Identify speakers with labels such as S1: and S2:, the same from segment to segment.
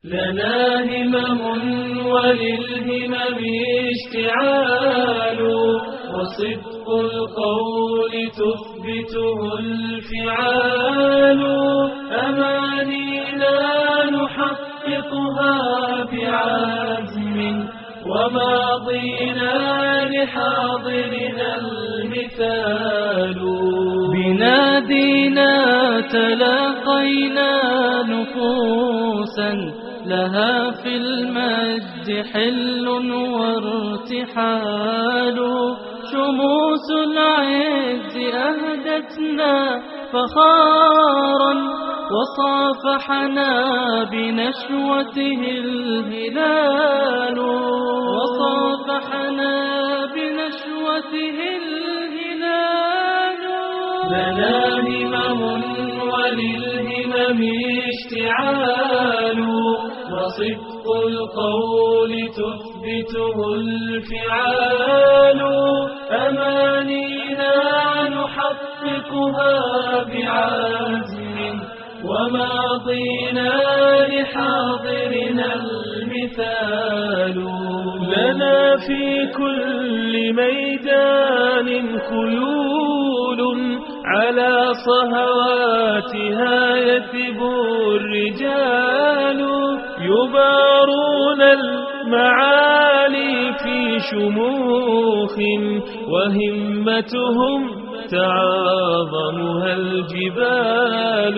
S1: لنا همم وللهمم اشتعال، وصدق القول تثبته الفعال. أمانينا نحققها بعزم، وماضينا لحاضرنا المثال. بنادينا تلاقينا نفوسا لها في المجد حل وارتحال. شموس العز أهدتنا فخارا، وصافحنا بنشوته الهلال. وصافحنا بنشوته الهلال. لنا همم وللهمم اشتعال، وصدق القول تثبته الفعال. أمانينا نحققها بعزم، وماضينا لحاضرنا المثال. لنا في كل ميدان خيول، على صهواتها يثب الرجال. يبارون المعالي في شموخ، وهمتهم تعاظمها الجبال.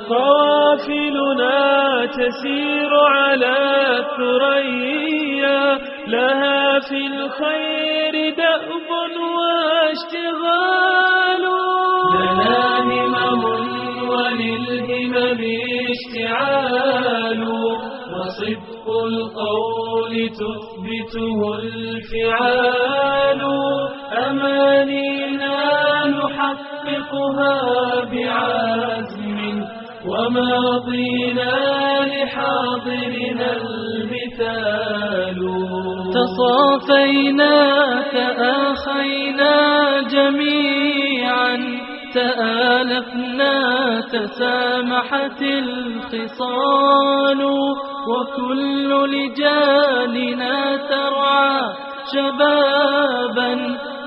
S1: قوافلنا تسير على الثريا، لها في الخير دأب واشتغال. لنا همم وللهمم اشتعال، وصدق القول تثبته الفعال. أمانينا نحققها بعزم، وماضينا لحاضرنا المثال. تصافينا تآخينا جميعا، تآلفنا تسامحت الخصال. وكل لجالنا ترعى شبابا،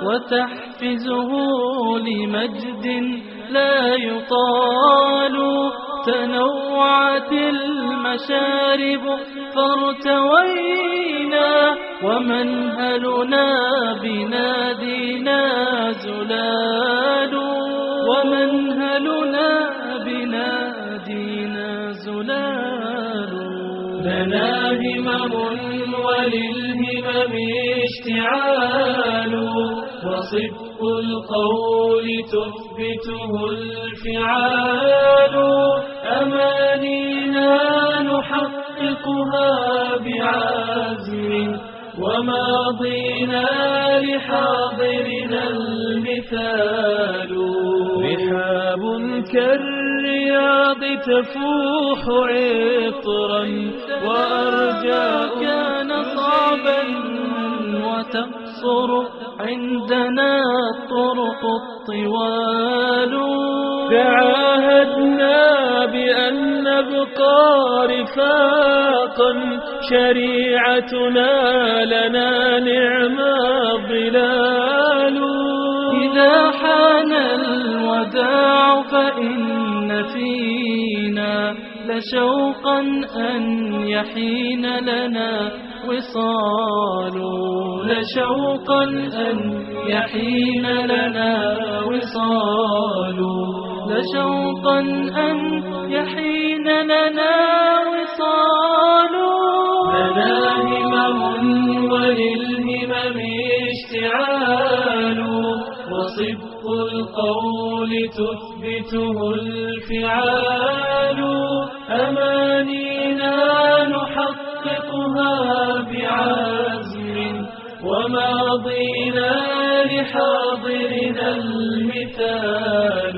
S1: وتحفزه لمجد لا يطال. تنوعت المشارب فارتوينا، ومنهلنا بنادينا زلال. ومنهلنا بنادينا زلال. لنا همم وللهمم اشتعال، وصدق القول تثبته الفعال. أمانينا نحققها بعزم، وماضينا لحاضرنا المثال. رحاب كالرياض تفوح عطرا، وأرجاء كان صعبا وتقصر عندنا الطرق الطوال. تعاهدنا بأن نبقى رفاقا، شريعتنا لنا نعم الظلال. إذا حان الوداع فإن فينا لشوقا أن يحين لنا وصال. لشوقا أن يحين لنا وصال. لشوقا أن يحين لنا وصال. لنا همم وللهمم اشتعال، وصدق القول تثبته الفعال. أمانينا نحققها بعزم، وماضينا لحاضرنا المثال.